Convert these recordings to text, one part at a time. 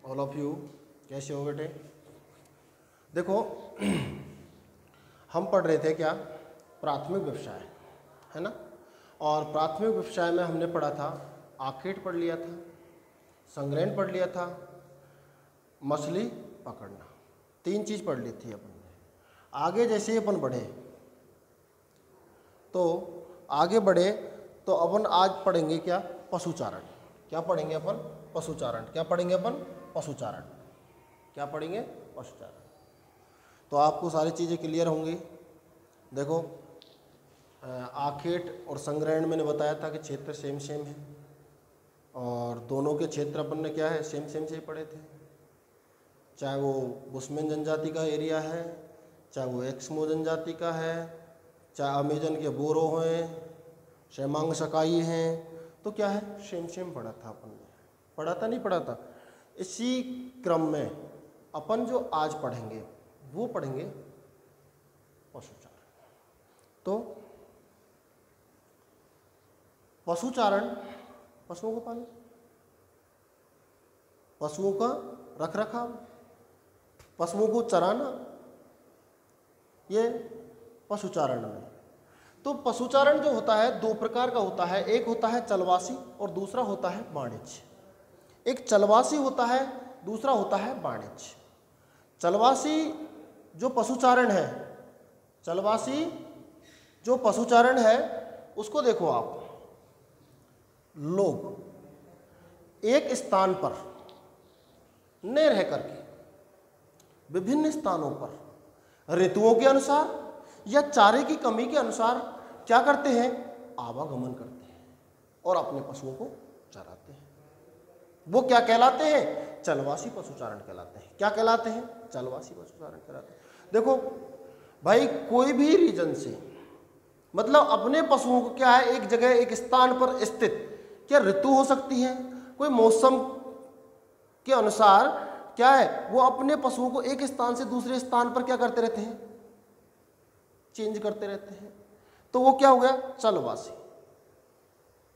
All of you, कैसे हो बेटे? देखो हम पढ़ रहे थे क्या, प्राथमिक व्यवसाय, है ना। और प्राथमिक व्यवसाय में हमने पढ़ा था, आखेट पढ़ लिया था, संग्रहण पढ़ लिया था, मछली पकड़ना, 3 चीज़ पढ़ ली थी अपन ने। आगे जैसे ही अपन बढ़े तो अपन आज पढ़ेंगे क्या, पशुचारण। क्या पढ़ेंगे अपन? पशुचारण। क्या पढ़ेंगे अपन? पशुचारण। क्या पढ़ेंगे? पशुचारण। तो आपको सारी चीज़ें क्लियर होंगी। देखो आखेट और संग्रहण मैंने बताया था कि क्षेत्र सेम सेम है, और दोनों के क्षेत्र अपन ने क्या है, सेम सेम से ही पढ़े थे। चाहे वो बुशमैन जनजाति का एरिया है, चाहे वो एस्किमो जनजाति का है, चाहे अमेजन के बोरो हैं, शेमांग सकाई हैं, तो क्या है, सेम सेम पढ़ा था अपन ने। पढ़ा था नहीं पढ़ा था? इसी क्रम में अपन जो आज पढ़ेंगे वो पढ़ेंगे पशुचारण। तो पशुचारण, पशुओं को पालना, पशुओं का रख रखाव, पशुओं को चराना, ये पशुचारण में। तो पशुचारण जो होता है 2 प्रकार का होता है, एक होता है चलवासी और दूसरा होता है वाणिज्य। एक चलवासी होता है, दूसरा होता है वाणिज्य। चलवासी जो पशुचारण है, चलवासी जो पशुचारण है उसको देखो आप, लोग एक स्थान पर न रह करके विभिन्न स्थानों पर ऋतुओं के अनुसार या चारे की कमी के अनुसार क्या करते हैं, आवागमन करते हैं और अपने पशुओं को चराते हैं। वो क्या कहलाते हैं? चलवासी पशुचारण कहलाते हैं। क्या कहलाते हैं? चलवासी पशुचारण कहलाते हैं। देखो भाई, कोई भी रीजन से, मतलब अपने पशुओं को क्या है, एक जगह एक स्थान पर स्थित, क्या ऋतु हो सकती है, कोई मौसम के अनुसार क्या है, वो अपने पशुओं को एक स्थान से दूसरे स्थान पर क्या करते रहते हैं, चेंज करते रहते हैं। तो वो क्या हो गया, चलवासी।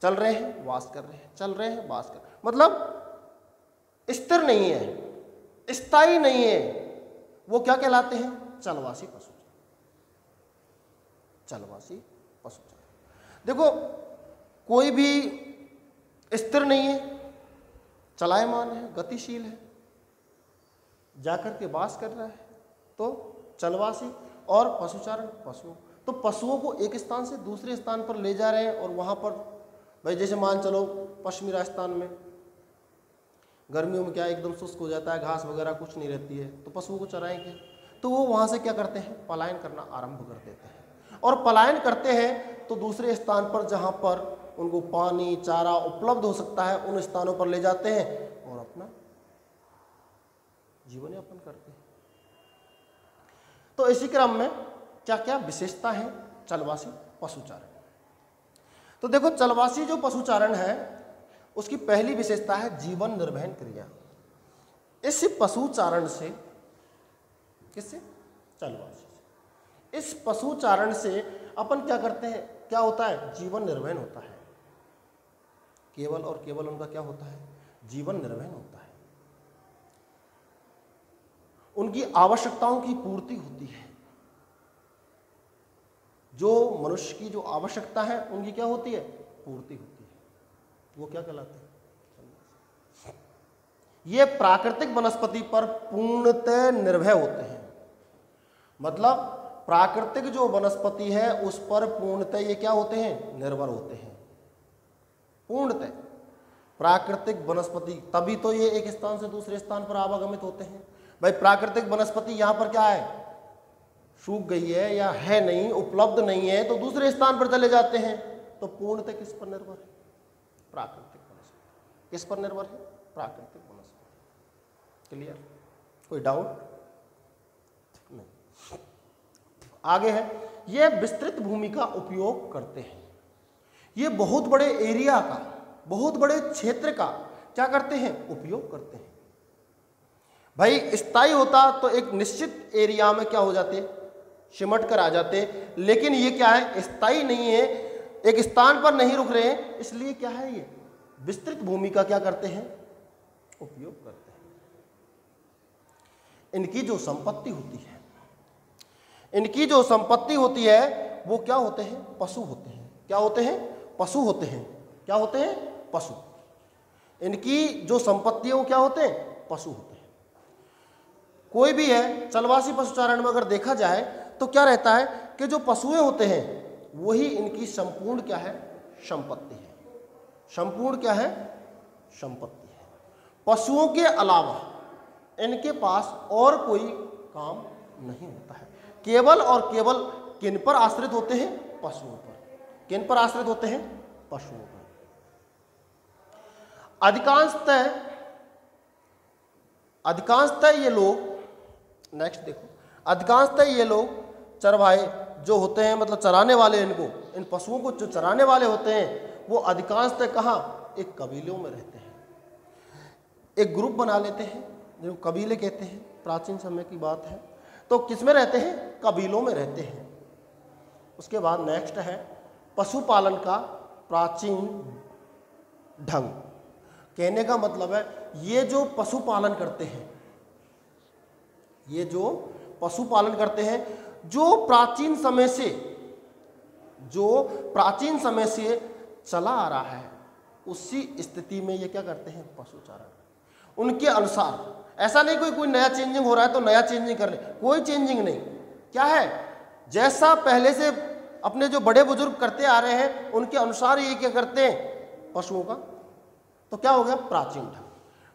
चल रहे हैं, वास कर रहे हैं, चल रहे हैं, वास कर रहे हैं, मतलब स्थिर नहीं है, स्थायी नहीं है, वो क्या कहलाते हैं, चलवासी पशुचारण। चलवासी पशुचारण। देखो कोई भी स्थिर नहीं है, चलायमान है, गतिशील है, जाकर के वास कर रहा है, तो चलवासी। और पशुचारण, पशुओं, तो पशुओं को एक स्थान से दूसरे स्थान पर ले जा रहे हैं, और वहाँ पर भाई जैसे मान चलो पश्चिमी राजस्थान में गर्मियों में क्या एकदम शुष्क हो जाता है, घास वगैरह कुछ नहीं रहती है, तो पशुओं को चराएंगे, तो वो वहाँ से क्या करते हैं, पलायन करना आरंभ कर देते हैं। और पलायन करते हैं तो दूसरे स्थान पर जहाँ पर उनको पानी चारा उपलब्ध हो सकता है, उन स्थानों पर ले जाते हैं और अपना जीवन यापन करते हैं। तो इसी क्रम में क्या क्या विशेषता है चलवासी पशुचारण। तो देखो चलवासी जो पशुचारण है उसकी पहली विशेषता है जीवन निर्वहन क्रिया। इस पशुचारण से, किससे, चलवासी से, इस पशुचारण से अपन क्या करते हैं, क्या होता है, जीवन निर्वहन होता है। केवल और केवल उनका क्या होता है, जीवन निर्वहन होता है। उनकी आवश्यकताओं की पूर्ति होती है। जो मनुष्य की जो आवश्यकता है उनकी क्या होती है, पूर्ति होती है। वो क्या कहलाते हैं, ये प्राकृतिक वनस्पति पर पूर्णतः निर्भर होते हैं। मतलब प्राकृतिक जो वनस्पति है उस पर पूर्णतः ये क्या होते हैं, निर्भर होते हैं। पूर्णतः प्राकृतिक वनस्पति, तभी तो ये एक स्थान से दूसरे स्थान पर आवागमित होते हैं। भाई प्राकृतिक वनस्पति यहाँ पर क्या है, सूख गई है या है नहीं, उपलब्ध नहीं है, तो दूसरे स्थान पर चले जाते हैं। तो पूर्णतः किस पर निर्भर है, प्राकृतिक वनस्पति। किस पर निर्भर है, प्राकृतिक वनस्पति। क्लियर? कोई डाउट नहीं। आगे है, ये विस्तृत भूमि का उपयोग करते हैं। ये बहुत बड़े एरिया का, बहुत बड़े क्षेत्र का क्या करते हैं, उपयोग करते हैं। भाई स्थायी होता तो एक निश्चित एरिया में क्या हो जाते, सिमट कर आ जाते, लेकिन ये क्या है, स्थायी नहीं है, एक स्थान पर नहीं रुक रहे हैं, इसलिए क्या है, ये विस्तृत भूमि का क्या करते हैं, उपयोग करते हैं। इनकी जो संपत्ति होती है, इनकी जो संपत्ति होती है वो क्या होते हैं? पशु होते हैं। क्या होते हैं? पशु होते हैं। क्या होते हैं? पशु। इनकी जो संपत्ति है वो क्या होते हैं? पशु होते हैं। कोई भी है चलवासी पशुचारण में अगर देखा जाए तो क्या रहता है कि जो पशुएं होते हैं वही इनकी संपूर्ण क्या है? संपत्ति है। संपूर्ण क्या है? संपत्ति है। पशुओं के अलावा इनके पास और कोई काम नहीं होता है। केवल और केवल किन पर आश्रित होते हैं? पशुओं पर। किन पर आश्रित होते हैं? पशुओं पर। अधिकांशतः ये लोग, नेक्स्ट देखो, अधिकांशतः ये लोग चरवाहे जो होते हैं, मतलब चराने वाले, इनको, इन पशुओं को जो चराने वाले होते हैं वो अधिकांशतः कहाँ? एक कबीलों में रहते हैं। एक ग्रुप बना लेते हैं जो कबीले कहते हैं, प्राचीन समय की बात है। तो किस में रहते हैं? कबीलों में रहते हैं। उसके बाद नेक्स्ट है पशुपालन का प्राचीन ढंग। कहने का मतलब है ये जो पशुपालन करते हैं, ये जो पशुपालन करते हैं, जो प्राचीन समय से चला आ रहा है, उसी स्थिति में ये क्या करते हैं? पशुचारण। उनके अनुसार, ऐसा नहीं कोई नया चेंजिंग हो रहा है तो नया चेंजिंग कर ले, कोई चेंजिंग नहीं। क्या है? जैसा पहले से अपने जो बड़े बुजुर्ग करते आ रहे हैं उनके अनुसार ये क्या करते हैं? पशुओं का। तो क्या हो गया? प्राचीन ढंग।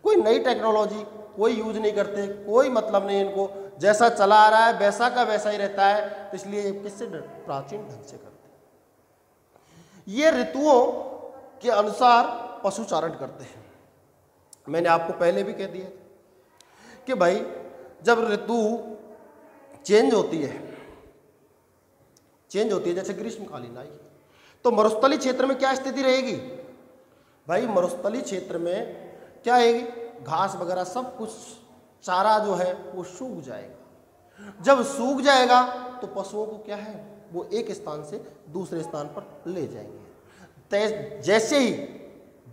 कोई नई टेक्नोलॉजी कोई यूज नहीं करते, कोई मतलब नहीं इनको, जैसा चला आ रहा है वैसा का वैसा ही रहता है। तो इसलिए ये किससे? प्राचीन ढंग से करते हैं। ये ऋतुओं के अनुसार पशुचारण करते हैं। मैंने आपको पहले भी कह दिया कि भाई जब ऋतु चेंज होती है, जैसे ग्रीष्मकालीन आई, तो मरुस्थली क्षेत्र में क्या स्थिति रहेगी? भाई मरुस्थली क्षेत्र में क्या आएगी? घास वगैरह सब कुछ, चारा जो है वो सूख जाएगा। जब सूख जाएगा तो पशुओं को क्या है? वो एक स्थान से दूसरे स्थान पर ले जाएंगे। जैसे ही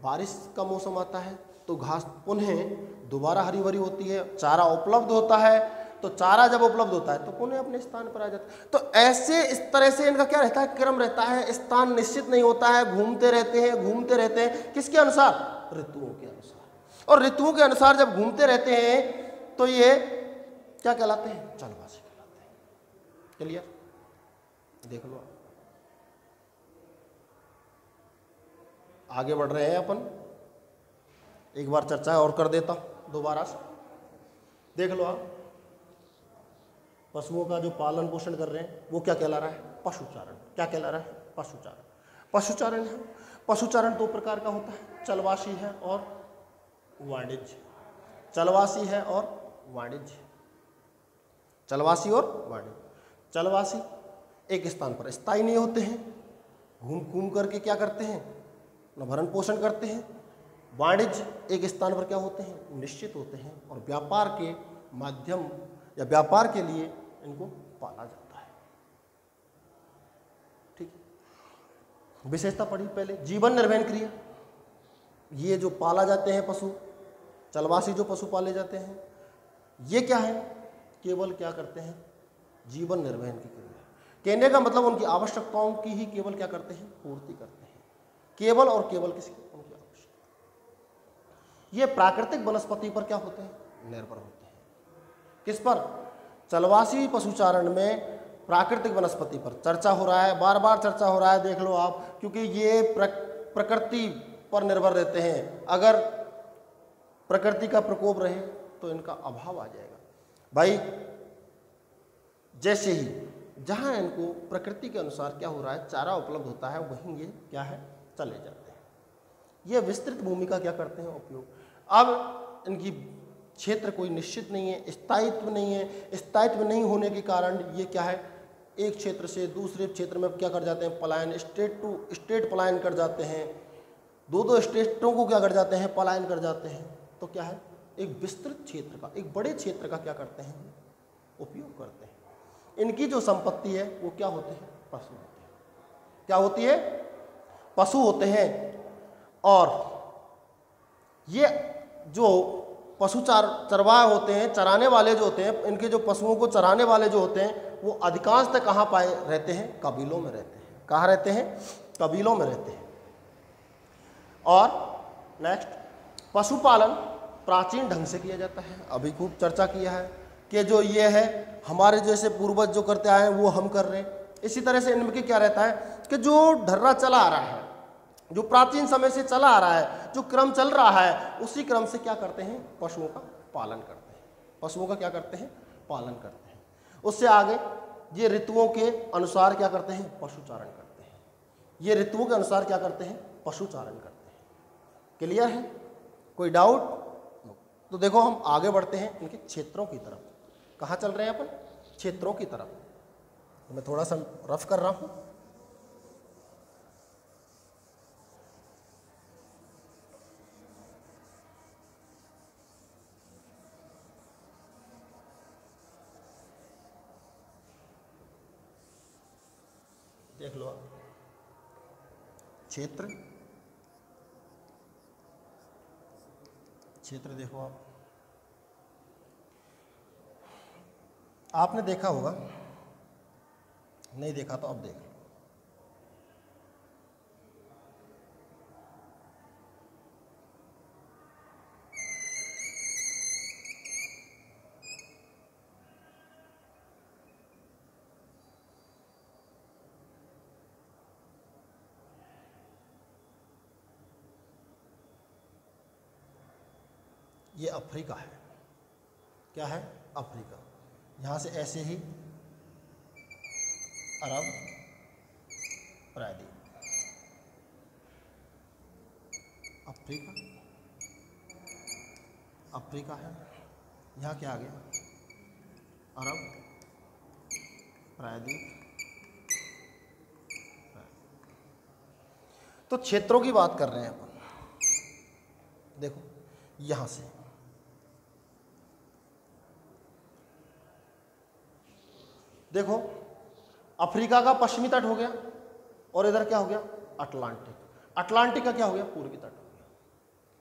बारिश का मौसम आता है तो घास पुनः दोबारा हरी भरी होती है, चारा उपलब्ध होता है। तो चारा जब उपलब्ध होता है तो पुनः अपने स्थान पर आ जाता है। तो ऐसे इस तरह से इनका क्या रहता है? क्रम रहता है, स्थान निश्चित नहीं होता है, घूमते रहते हैं। किसके अनुसार? ऋतुओं के अनुसार। और ऋतुओं के अनुसार जब घूमते रहते हैं तो ये क्या कहलाते हैं? चलवासी कहलाते हैं। क्लियर? देख लो, आगे बढ़ रहे हैं अपन। एक बार चर्चा और कर देता हूं दोबारा से। देख लो आप, पशुओं का जो पालन पोषण कर रहे हैं वो क्या कहला रहा है? पशुचारण। क्या कहला रहा है? पशुचारण। पशुचारण है, पशुचारण दो प्रकार का होता है, चलवासी है और वाणिज्य। चलवासी है और वाणिज्य। चलवासी और वाणिज्य। चलवासी एक स्थान पर स्थायी नहीं होते हैं, घूम घूम करके क्या करते हैं? अपना भरण पोषण करते हैं। वाणिज्य एक स्थान पर क्या होते हैं? निश्चित होते हैं और व्यापार के माध्यम या व्यापार के लिए इनको पाला जाता है। ठीक है, विशेषता पढ़ी पहले। जीवन निर्वहन क्रिया, ये जो पाला जाते हैं पशु, चलवासी जो पशु पाले जाते हैं, ये क्या है? केवल क्या करते हैं? जीवन निर्वहन की क्रिया। कहने का मतलब उनकी आवश्यकताओं की ही केवल क्या करते हैं? पूर्ति करते हैं। केवल और केवल किसकी? उनकी आवश्यकता। ये प्राकृतिक वनस्पति पर क्या होते हैं? निर्भर होते हैं। किस पर? चलवासी पशुचारण में प्राकृतिक वनस्पति पर चर्चा हो रहा है, बार बार चर्चा हो रहा है। देख लो आप, क्योंकि ये प्रकृति पर निर्भर रहते हैं। अगर प्रकृति का प्रकोप रहे तो इनका अभाव आ जाएगा। भाई जैसे ही जहाँ इनको प्रकृति के अनुसार क्या हो रहा है? चारा उपलब्ध होता है, वहीं ये क्या है? चले जाते हैं। ये विस्तृत भूमि का क्या करते हैं? उपयोग। अब इनकी क्षेत्र कोई निश्चित नहीं है, स्थायित्व नहीं है। स्थायित्व नहीं होने के कारण ये क्या है? एक क्षेत्र से दूसरे क्षेत्र में क्या कर जाते हैं? पलायन, स्टेट टू स्टेट पलायन कर जाते हैं। दो स्टेटों को क्या कर जाते हैं? पलायन कर जाते हैं। तो क्या है? एक विस्तृत क्षेत्र का, एक बड़े क्षेत्र का क्या करते हैं? उपयोग करते हैं। इनकी जो संपत्ति है वो क्या होते हैं? पशु होते हैं। क्या होती है? पशु होते हैं। और ये जो पशु चरवाह होते हैं, चराने वाले जो होते हैं, इनके जो पशुओं को चराने वाले जो होते हैं वो अधिकांशतः कहाँ पाए रहते हैं? कबीलों में रहते हैं। कहाँ रहते हैं? कबीलों में रहते हैं। और नेक्स्ट, पशुपालन प्राचीन ढंग से किया जाता है। अभी खूब चर्चा किया है कि जो ये है हमारे जैसे पूर्वज जो करते आए हैं वो हम कर रहे हैं। इसी तरह से इनमें क्या रहता है कि जो ढर्रा चला आ रहा है, जो प्राचीन समय से चला आ रहा है, जो क्रम चल रहा है, उसी क्रम से क्या करते हैं? पशुओं का पालन करते हैं। पशुओं का क्या करते हैं? पालन करते हैं। उससे आगे ये ऋतुओं के अनुसार क्या करते हैं? पशुचारण करते हैं। ये ऋतुओं के अनुसार क्या करते हैं? पशुचारण करते हैं। क्लियर है? कोई डाउट? तो देखो हम आगे बढ़ते हैं इनके क्षेत्रों की तरफ। कहाँ चल रहे हैं अपन? क्षेत्रों की तरफ। तो मैं थोड़ा सा रफ कर रहा हूँ। देख लो आप क्षेत्र, क्षेत्र देखो आप। आपने देखा होगा, नहीं देखा तो अब देख लो। ये अफ्रीका है। क्या है? अफ्रीका। यहाँ से ऐसे ही अरब प्रायद्वीप, अफ्रीका, अफ्रीका है। यहाँ क्या आ गया? अरब प्रायद्वीप। तो क्षेत्रों की बात कर रहे हैं अपन। देखो यहाँ से देखो, अफ्रीका का पश्चिमी तट हो गया और इधर क्या हो गया? अटलांटिक। अटलांटिक का क्या हो गया? पूर्वी तट हो गया।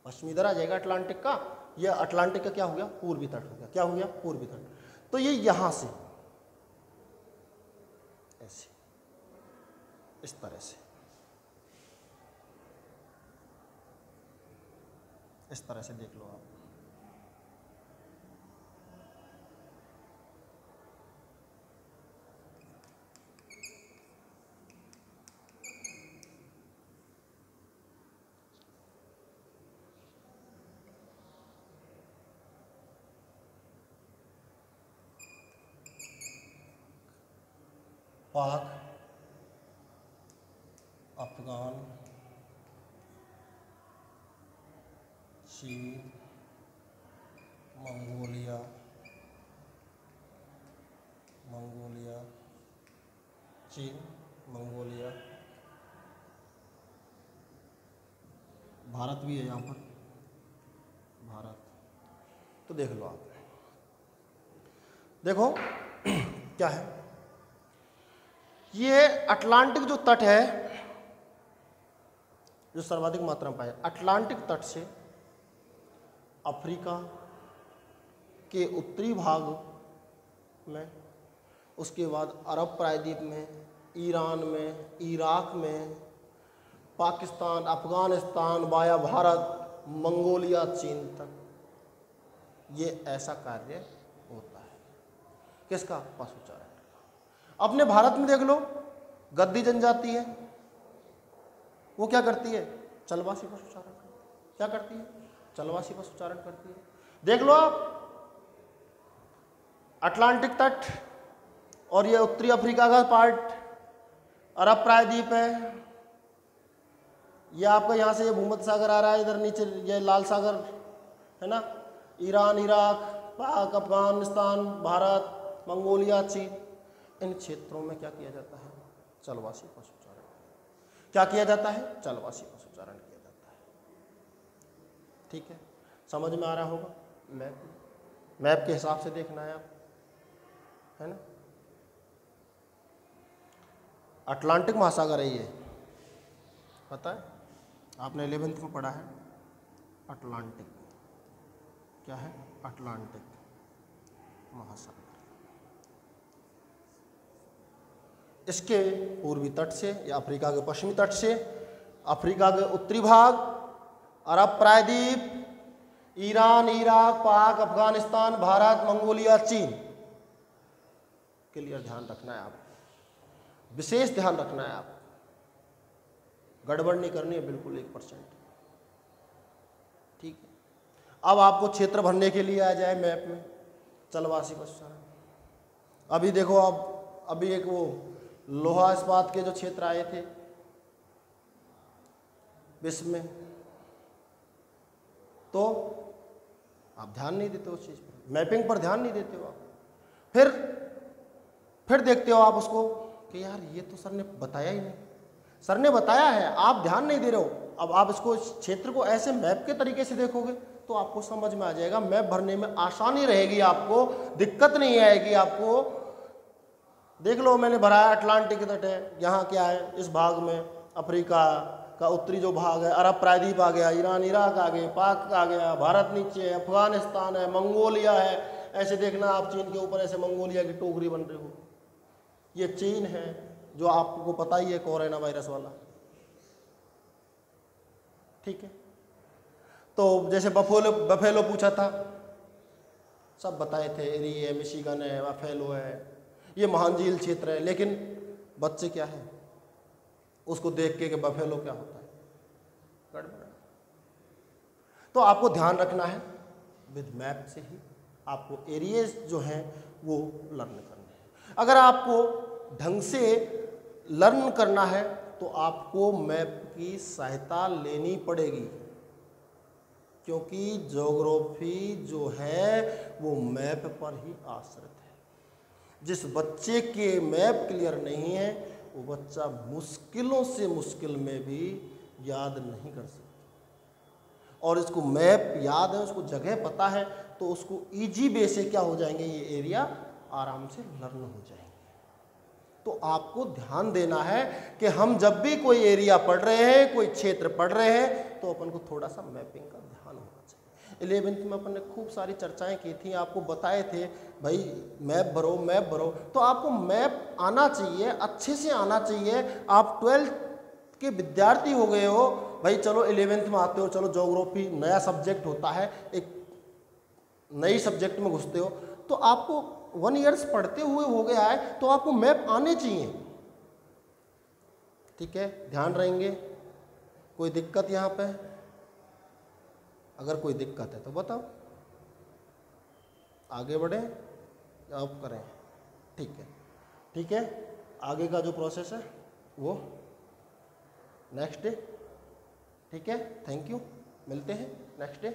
पश्चिमी इधर आ जाएगा अटलांटिक का, यह अटलांटिक का क्या हो गया? पूर्वी तट हो गया। क्या हो गया? पूर्वी तट। तो ये यहां से ऐसे, इस तरह से, इस तरह से देख लो आप। पाक, अफगान, चीन, मंगोलिया, चीन, मंगोलिया, भारत भी है यहाँ पर, भारत। तो देख लो आप, देखो क्या है, ये अटलांटिक जो तट है, जो सर्वाधिक मात्रा में पाया, अटलांटिक तट से अफ्रीका के उत्तरी भाग में, उसके बाद अरब प्रायद्वीप में, ईरान में, इराक में, पाकिस्तान, अफगानिस्तान, वाया भारत, मंगोलिया, चीन तक, ये ऐसा कार्य होता है। किसका? पशुचारण। अपने भारत में देख लो, गद्दी जनजाति है, वो क्या करती है? चलवासी पशुचारण करती है। क्या करती है? चलवासी पशुचारण करती है। देख लो आप, अटलांटिक तट और ये उत्तरी अफ्रीका का पार्ट, अरब प्रायद्वीप है, ये आपका यहाँ से ये भूमध्य सागर आ रहा है, इधर नीचे ये लाल सागर है ना, ईरान, इराक, पाक, अफगानिस्तान, भारत, मंगोलिया, चीन, इन क्षेत्रों में क्या किया जाता है? चलवासी पशुचारण। क्या किया जाता है? चलवासी पशुचारण किया जाता है। ठीक है, समझ में आ रहा होगा? मैप के हिसाब से देखना है आप, है ना। अटलांटिक महासागर है ये, पता है? आपने 11th में पढ़ा है अटलांटिक। क्या है, अटलांटिक महासागर। इसके पूर्वी तट से या अफ्रीका के पश्चिमी तट से अफ्रीका के उत्तरी भाग, अरब प्रायद्वीप, ईरान, इराक, पाक, अफगानिस्तान, भारत, मंगोलिया, चीन। क्लियर, ध्यान रखना है आपको, विशेष ध्यान रखना है आपको, गड़बड़ नहीं करनी है बिल्कुल 1%। ठीक है, अब आपको क्षेत्र भरने के लिए आ जाए मैप में, चलवासी बच्चा। अभी देखो, अब अभी एक वो लोहा इस्पात के जो क्षेत्र आए थे विश्व में, तो आप ध्यान नहीं देते उस चीज़ पर, मैपिंग पर ध्यान नहीं देते हो आप। फिर देखते हो आप उसको कि यार ये तो सर ने बताया ही नहीं, सर ने बताया है, आप ध्यान नहीं दे रहे हो। अब आप इसको, इस क्षेत्र को ऐसे मैप के तरीके से देखोगे तो आपको समझ में आ जाएगा, मैप भरने में आसानी रहेगी, आपको दिक्कत नहीं आएगी। आपको देख लो, मैंने भरा है अटलांटिक तट है, यहाँ क्या है, इस भाग में अफ्रीका का उत्तरी जो भाग है, अरब प्रायद्वीप आ गया, ईरान इराक आ गए, पाक आ गया, भारत नीचे है, अफगानिस्तान है, मंगोलिया है। ऐसे देखना आप चीन के ऊपर ऐसे मंगोलिया की टोकरी बन रही हो, ये चीन है जो आपको पता ही है, कोरोना वायरस वाला। ठीक है, तो जैसे बफेलो पूछा था, सब बताए थे, एरी है, मिशिगन है, बफेलो है, ये महान झील क्षेत्र है। लेकिन बच्चे क्या है, उसको देख के कि बफेलो क्या होता है, गड़बड़। तो आपको ध्यान रखना है, विद मैप से ही आपको एरियाज जो हैं वो लर्न करने हैं। अगर आपको ढंग से लर्न करना है तो आपको मैप की सहायता लेनी पड़ेगी, क्योंकि ज्योग्राफी जो है वो मैप पर ही आश्रित है। जिस बच्चे के मैप क्लियर नहीं है वो बच्चा मुश्किलों से मुश्किल में भी याद नहीं कर सकता, और इसको मैप याद है, उसको जगह पता है, तो उसको इजी वे से क्या हो जाएंगे, ये एरिया आराम से लर्न हो जाएंगे। तो आपको ध्यान देना है कि हम जब भी कोई एरिया पढ़ रहे हैं, कोई क्षेत्र पढ़ रहे हैं, तो अपन को थोड़ा सा मैपिंग का ध्यान होना चाहिए। 11th में अपन ने खूब सारी चर्चाएं की थी, आपको बताए थे भाई मैप भरो, मैप भरो। तो आपको मैप आना चाहिए, अच्छे से आना चाहिए। आप 12th के विद्यार्थी हो गए हो भाई, चलो 11th में आते हो, चलो ज्योग्राफी नया सब्जेक्ट होता है, एक नई सब्जेक्ट में घुसते हो, तो आपको 1 ईयर्स पढ़ते हुए हो गया है, तो आपको मैप आने चाहिए। ठीक है, ध्यान रहेंगे। कोई दिक्कत यहाँ पे? अगर कोई दिक्कत है तो बताओ, आगे बढ़े या अब करें? ठीक है, ठीक है, आगे का जो प्रोसेस है वो नेक्स्ट डे। ठीक है, थैंक यू, मिलते हैं नेक्स्ट डे।